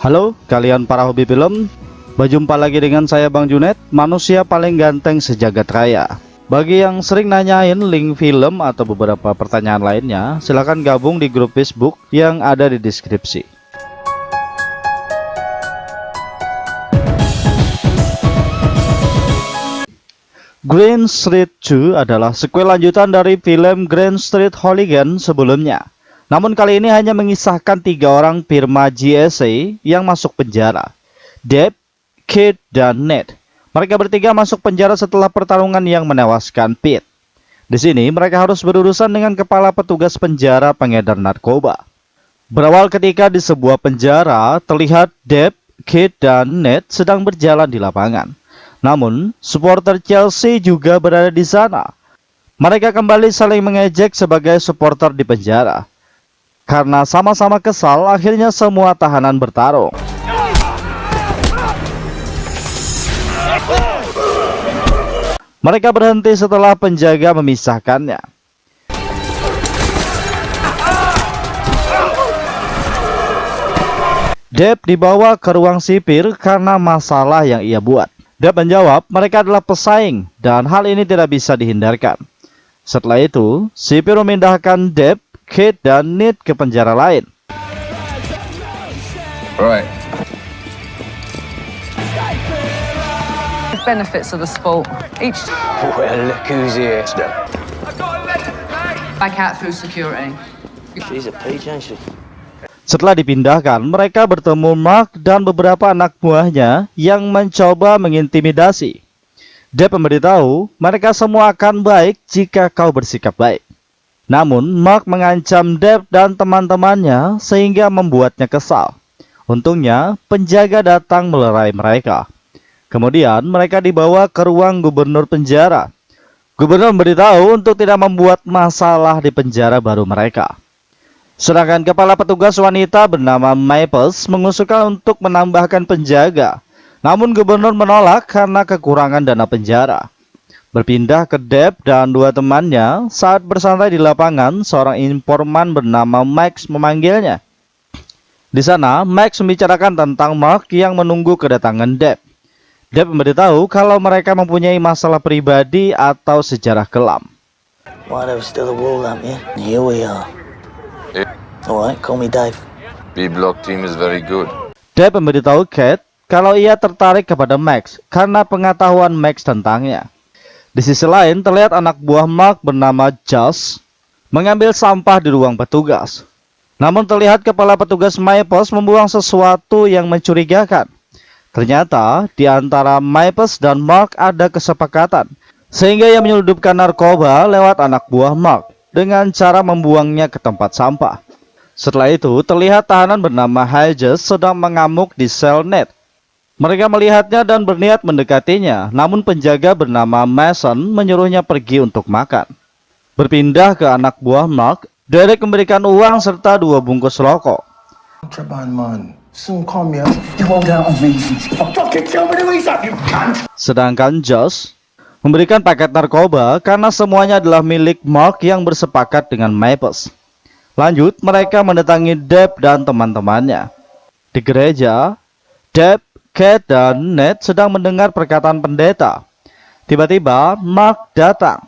Halo kalian para hobi film, berjumpa lagi dengan saya Bang Junet, manusia paling ganteng sejagat raya. Bagi yang sering nanyain link film atau beberapa pertanyaan lainnya, silahkan gabung di grup Facebook yang ada di deskripsi. Green Street 2 adalah sequel lanjutan dari film Green Street Hooligan sebelumnya. Namun kali ini hanya mengisahkan 3 orang firma GSA yang masuk penjara. Deb, Kate, dan Ned. Mereka bertiga masuk penjara setelah pertarungan yang menewaskan Pete. Di sini mereka harus berurusan dengan kepala petugas penjara pengedar narkoba. Berawal ketika di sebuah penjara, terlihat Deb, Kate, dan Ned sedang berjalan di lapangan. Namun, supporter Chelsea juga berada di sana. Mereka kembali saling mengejek sebagai supporter di penjara. Karena sama-sama kesal, akhirnya semua tahanan bertarung. Mereka berhenti setelah penjaga memisahkannya. Deb dibawa ke ruang sipir karena masalah yang ia buat. Deb menjawab mereka adalah pesaing dan hal ini tidak bisa dihindarkan. Setelah itu, sipir memindahkan Deb, Kate, dan Ned ke penjara lain. Right. Benefits of the sport. Each Well, look who's here. back out through security. She's a peach, ain't she? Setelah dipindahkan, mereka bertemu Mark dan beberapa anak buahnya yang mencoba mengintimidasi. Deb memberitahu mereka semua akan baik jika kau bersikap baik. Namun, Mark mengancam Deb dan teman-temannya sehingga membuatnya kesal. Untungnya, penjaga datang melerai mereka. Kemudian, mereka dibawa ke ruang gubernur penjara. Gubernur memberitahu untuk tidak membuat masalah di penjara baru mereka. Sedangkan kepala petugas wanita bernama Maples mengusulkan untuk menambahkan penjaga. Namun, gubernur menolak karena kekurangan dana penjara. Berpindah ke Deb dan 2 temannya, saat bersantai di lapangan, seorang informan bernama Max memanggilnya. Di sana, Max membicarakan tentang Mark yang menunggu kedatangan Deb. Deb memberitahu kalau mereka mempunyai masalah pribadi atau sejarah kelam. Why there was still a wall up, yeah? Here we are. Yeah. Alright, call me Dave. B-block team is very good. Deb memberitahu Kate kalau ia tertarik kepada Max karena pengetahuan Max tentangnya. Di sisi lain, terlihat anak buah Mark bernama Josh mengambil sampah di ruang petugas. Namun terlihat kepala petugas Maples membuang sesuatu yang mencurigakan. Ternyata di antara Maples dan Mark ada kesepakatan, sehingga ia menyelundupkan narkoba lewat anak buah Mark dengan cara membuangnya ke tempat sampah. Setelah itu, terlihat tahanan bernama Hedges sedang mengamuk di sel Ned. Mereka melihatnya dan berniat mendekatinya, namun penjaga bernama Mason menyuruhnya pergi untuk makan. Berpindah ke anak buah Mark, Derek memberikan uang serta 2 bungkus rokok. Contraband man. Soon come here. You hold out on me. Fucking tell me the reason, you cunt. Sedangkan Josh memberikan paket narkoba karena semuanya adalah milik Mark yang bersepakat dengan Maples. Lanjut, mereka mendatangi Deb dan teman-temannya. Di gereja, Deb, Kate, dan Ned sedang mendengar perkataan pendeta. Tiba-tiba, Mark datang.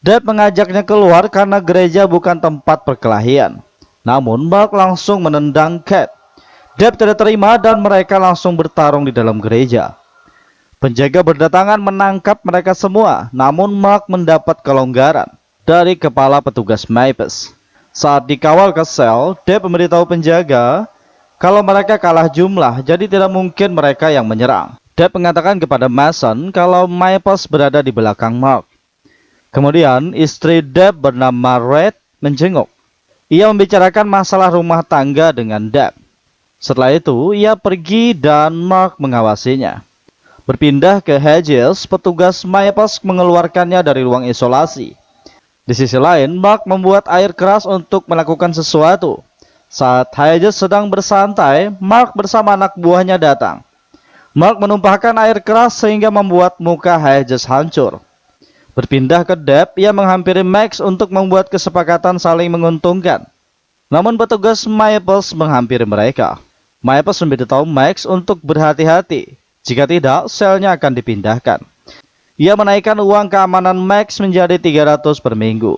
Deb mengajaknya keluar karena gereja bukan tempat perkelahian. Namun, Mark langsung menendang Kate. Deb tidak terima dan mereka langsung bertarung di dalam gereja. Penjaga berdatangan menangkap mereka semua, namun Mark mendapat kelonggaran dari kepala petugas Maples. Saat dikawal ke sel, Deb memberitahu penjaga kalau mereka kalah jumlah, jadi tidak mungkin mereka yang menyerang. Deb mengatakan kepada Mason kalau Maples berada di belakang Mark. Kemudian, istri Deb bernama Red menjenguk. Ia membicarakan masalah rumah tangga dengan Deb. Setelah itu, ia pergi dan Mark mengawasinya. Berpindah ke Hedges, petugas Maples mengeluarkannya dari ruang isolasi. Di sisi lain, Mark membuat air keras untuk melakukan sesuatu. Saat Hedges sedang bersantai, Mark bersama anak buahnya datang. Mark menumpahkan air keras sehingga membuat muka Hedges hancur. Berpindah ke Deb, ia menghampiri Max untuk membuat kesepakatan saling menguntungkan. Namun petugas Maples menghampiri mereka. Maples memberitahu Max untuk berhati-hati. Jika tidak, selnya akan dipindahkan. Ia menaikkan uang keamanan Max menjadi 300 per minggu.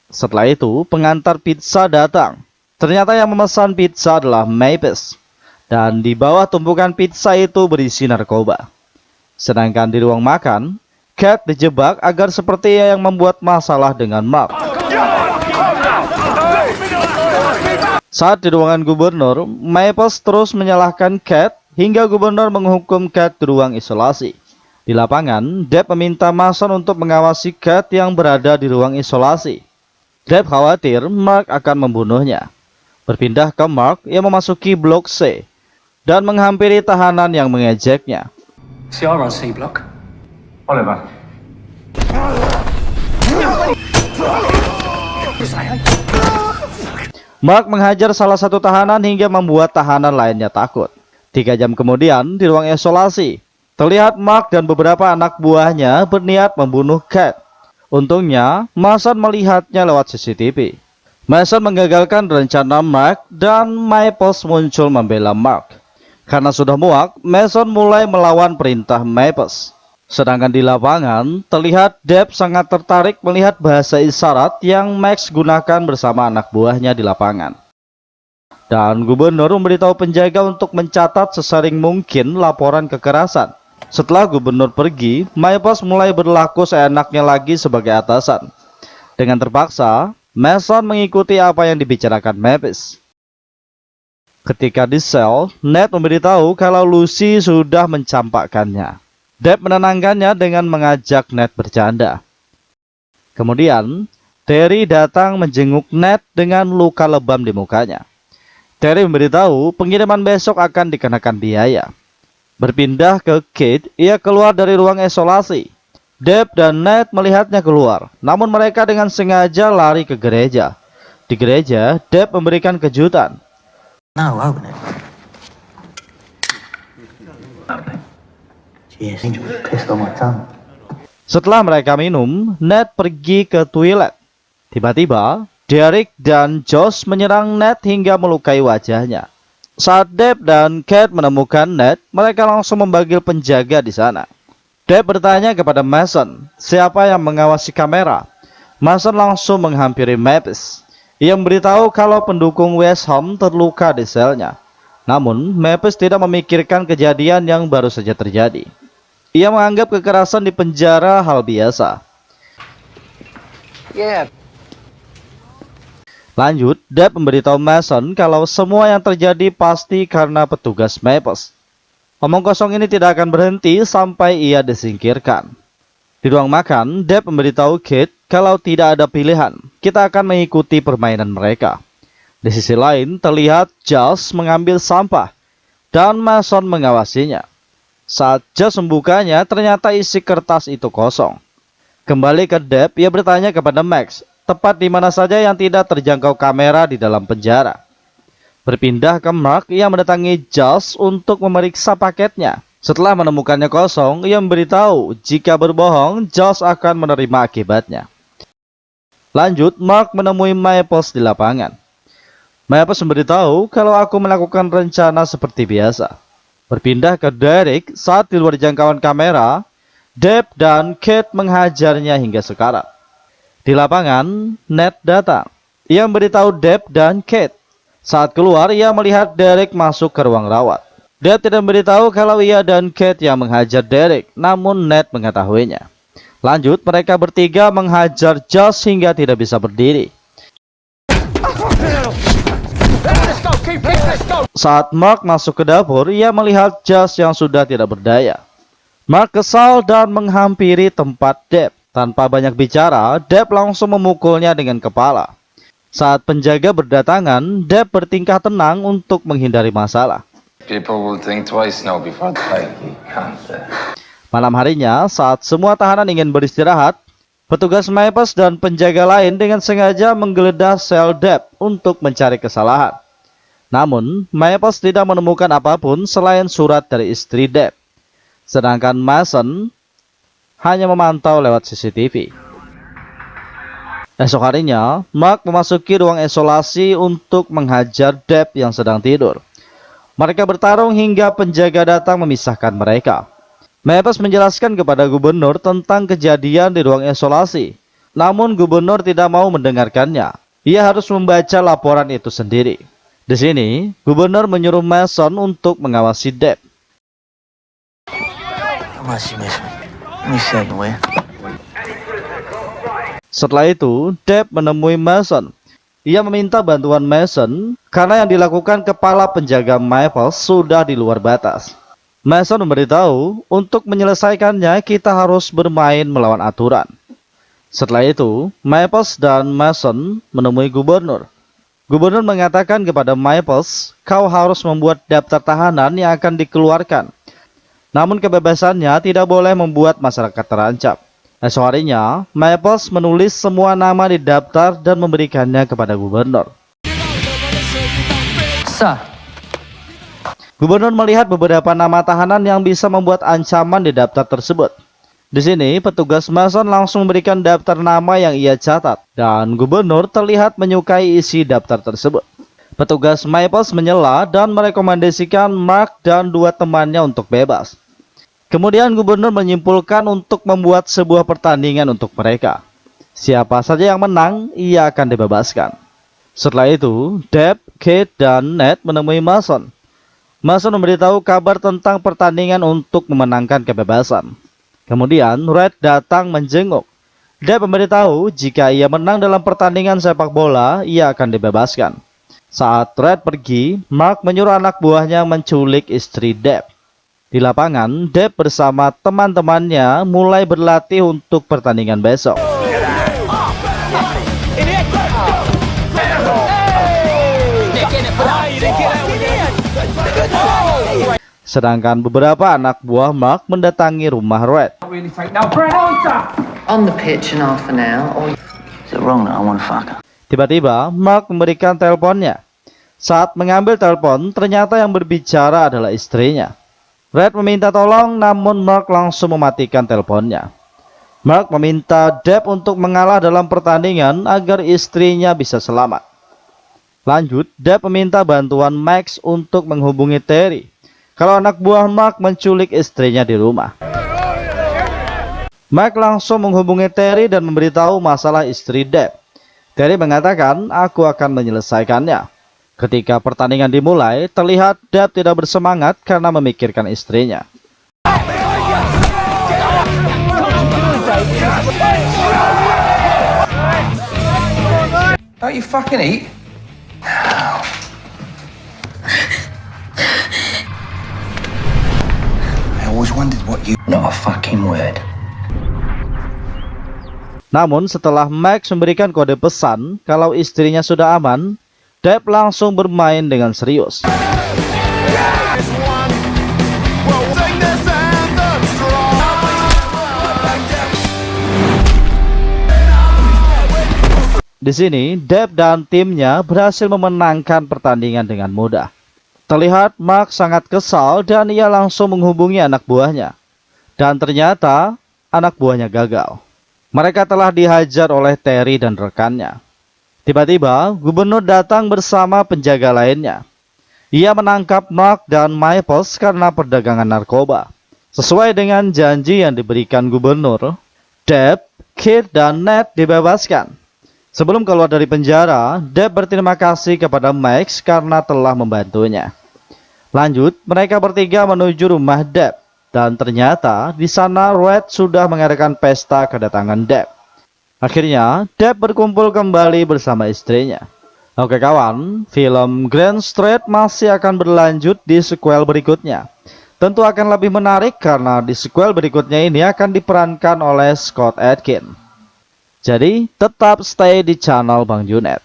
Setelah itu, pengantar pizza datang. Ternyata yang memesan pizza adalah Maples. Dan di bawah tumpukan pizza itu berisi narkoba. Sedangkan di ruang makan, Kate dijebak agar sepertinya yang membuat masalah dengan Mark. Saat di ruangan gubernur, Maples terus menyalahkan Kate hingga gubernur menghukum Kate di ruang isolasi. Di lapangan, Deb meminta Mason untuk mengawasi Kate yang berada di ruang isolasi. Deb khawatir Mark akan membunuhnya. Berpindah ke Mark yang memasuki blok C dan menghampiri tahanan yang mengejeknya. CR on C block. Oliver. Mark menghajar salah satu tahanan hingga membuat tahanan lainnya takut. 3 jam kemudian, di ruang isolasi, terlihat Mark dan beberapa anak buahnya berniat membunuh Kate. Untungnya, Mason melihatnya lewat CCTV. Mason menggagalkan rencana Mark dan Maples muncul membela Mark. Karena sudah muak, Mason mulai melawan perintah Maples. Sedangkan di lapangan, terlihat Deb sangat tertarik melihat bahasa isyarat yang Max gunakan bersama anak buahnya di lapangan. Dan gubernur memberitahu penjaga untuk mencatat sesering mungkin laporan kekerasan. Setelah gubernur pergi, Maples mulai berlaku seenaknya lagi sebagai atasan. Dengan terpaksa, Mason mengikuti apa yang dibicarakan Maples. Ketika di sel, Ned memberitahu kalau Lucy sudah mencampakkannya. Deb menenangkannya dengan mengajak Ned bercanda. Kemudian, Terry datang menjenguk Ned dengan luka lebam di mukanya. Terry memberitahu pengiriman besok akan dikenakan biaya. Berpindah ke Kate, ia keluar dari ruang isolasi. Deb dan Ned melihatnya keluar, namun mereka dengan sengaja lari ke gereja. Di gereja, Deb memberikan kejutan. No, open it. Cheers. Angel pissed on my tongue. Setelah mereka minum, Ned pergi ke toilet. Tiba-tiba, Derek dan Josh menyerang Ned hingga melukai wajahnya. Saat Deb dan Kate menemukan Ned, mereka langsung memanggil penjaga di sana. Deb bertanya kepada Mason, siapa yang mengawasi kamera. Mason langsung menghampiri Maples. Ia memberitahu kalau pendukung West Ham terluka di selnya. Namun, Maples tidak memikirkan kejadian yang baru saja terjadi. Ia menganggap kekerasan di penjara hal biasa. Yeah. Lanjut, Deb memberitahu Mason kalau semua yang terjadi pasti karena petugas Maples. Omong kosong ini tidak akan berhenti sampai ia disingkirkan. Di ruang makan, Deb memberitahu Kate kalau tidak ada pilihan, kita akan mengikuti permainan mereka. Di sisi lain, terlihat Josh mengambil sampah dan Mason mengawasinya. Saat Josh membukanya, ternyata isi kertas itu kosong. Kembali ke Deb, ia bertanya kepada Max, tepat di mana saja yang tidak terjangkau kamera di dalam penjara. Berpindah ke Mark, ia mendatangi Josh untuk memeriksa paketnya. Setelah menemukannya kosong, ia memberitahu jika berbohong, Josh akan menerima akibatnya. Lanjut, Mark menemui Maples di lapangan. Maples memberitahu kalau aku melakukan rencana seperti biasa. Berpindah ke Derek, saat di luar jangkauan kamera, Deb dan Kate menghajarnya hingga sekarat. Di lapangan, Ned datang. Ia memberitahu Deb dan Kate. Saat keluar, ia melihat Derek masuk ke ruang rawat. Deb tidak memberitahu kalau ia dan Kate yang menghajar Derek, namun Ned mengetahuinya. Lanjut, mereka bertiga menghajar Josh hingga tidak bisa berdiri. Saat Mark masuk ke dapur, ia melihat Josh yang sudah tidak berdaya. Mark kesal dan menghampiri tempat Deb. Tanpa banyak bicara, Deb langsung memukulnya dengan kepala. Saat penjaga berdatangan, Deb bertingkah tenang untuk menghindari masalah. People will think twice now before they Malam harinya, saat semua tahanan ingin beristirahat, petugas Maples dan penjaga lain dengan sengaja menggeledah sel Deb untuk mencari kesalahan. Namun, Maples tidak menemukan apapun selain surat dari istri Deb. Sedangkan Mason hanya memantau lewat CCTV. Esok harinya, Mark memasuki ruang isolasi untuk menghajar Deb yang sedang tidur. Mereka bertarung hingga penjaga datang memisahkan mereka. Maples menjelaskan kepada gubernur tentang kejadian di ruang isolasi. Namun gubernur tidak mau mendengarkannya. Ia harus membaca laporan itu sendiri. Di sini, gubernur menyuruh Mason untuk mengawasi Depp. How much you miss me? Let me second, will you? Setelah itu, Depp menemui Mason. Ia meminta bantuan Mason karena yang dilakukan kepala penjaga Maples sudah di luar batas. Mason memberitahu untuk menyelesaikannya kita harus bermain melawan aturan. Setelah itu, Maples dan Mason menemui gubernur. Gubernur mengatakan kepada Maples, kau harus membuat daftar tahanan yang akan dikeluarkan. Namun kebebasannya tidak boleh membuat masyarakat terancam. Esok harinya, Maples menulis semua nama di daftar dan memberikannya kepada gubernur. Sir, Gubernur melihat beberapa nama tahanan yang bisa membuat ancaman di daftar tersebut. Di sini, petugas Mason langsung memberikan daftar nama yang ia catat, dan gubernur terlihat menyukai isi daftar tersebut. Petugas Maples menyela dan merekomendasikan Mark dan 2 temannya untuk bebas. Kemudian gubernur menyimpulkan untuk membuat sebuah pertandingan untuk mereka. Siapa saja yang menang, ia akan dibebaskan. Setelah itu, Depp, Kate, dan Ned menemui Mason. Mason memberitahu kabar tentang pertandingan untuk memenangkan kebebasan. Kemudian, Red datang menjenguk. Depp memberitahu jika ia menang dalam pertandingan sepak bola, ia akan dibebaskan. Saat Red pergi, Mark menyuruh anak buahnya menculik istri Depp. Di lapangan, Depp bersama teman-temannya mulai berlatih untuk pertandingan besok. Sedangkan beberapa anak buah Mark mendatangi rumah Red. on the pitch in half an hour, or Is it wrong that I want to fuck her? Tiba-tiba, Mark memberikan teleponnya. Saat mengambil telepon, ternyata yang berbicara adalah istrinya. Red meminta tolong, namun Mark langsung mematikan teleponnya. Mark meminta Depp untuk mengalah dalam pertandingan agar istrinya bisa selamat. Lanjut, Depp meminta bantuan Max untuk menghubungi Terry kalau anak buah Mark menculik istrinya di rumah. Mark langsung menghubungi Terry dan memberitahu masalah istri Depp. Terry mengatakan, aku akan menyelesaikannya. Ketika pertandingan dimulai, terlihat Depp tidak bersemangat karena memikirkan istrinya. Don't you fucking eat? I always wondered what you... Not a fucking word. Namun setelah Max memberikan kode pesan kalau istrinya sudah aman, Depp langsung bermain dengan serius. Di sini, Depp dan timnya berhasil memenangkan pertandingan dengan mudah. Terlihat Mark sangat kesal dan ia langsung menghubungi anak buahnya. Dan ternyata anak buahnya gagal. Mereka telah dihajar oleh Terry dan rekannya. Tiba-tiba, gubernur datang bersama penjaga lainnya. Ia menangkap Mark dan Maples karena perdagangan narkoba. Sesuai dengan janji yang diberikan gubernur, Depp, Kate, dan Ned dibebaskan. Sebelum keluar dari penjara, Depp berterima kasih kepada Max karena telah membantunya. Lanjut, mereka bertiga menuju rumah Depp. Dan ternyata di sana Red sudah mengadakan pesta kedatangan Depp. Akhirnya, Depp berkumpul kembali bersama istrinya. Oke kawan, film Grand Street masih akan berlanjut di sequel berikutnya. Tentu akan lebih menarik karena di sequel berikutnya ini akan diperankan oleh Scott Adkins. Jadi, tetap stay di channel Bang Junet.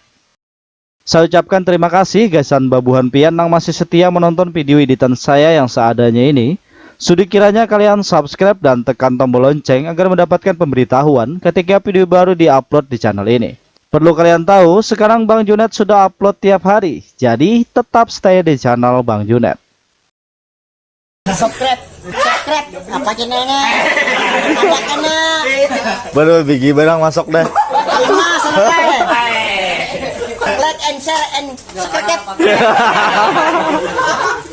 Saya ucapkan terima kasih gasan babuhan pian yang masih setia menonton video editan saya yang seadanya ini. Sudi kiranya kalian subscribe dan tekan tombol lonceng agar mendapatkan pemberitahuan ketika video baru diupload di channel ini. Perlu kalian tahu, sekarang Bang Junet sudah upload tiap hari. Jadi, tetap stay di channel Bang Junet. Subscribe apa channelnya? Apa channel? Baru bigi barang masuk dah. Subscribe. Like and share and subscribe.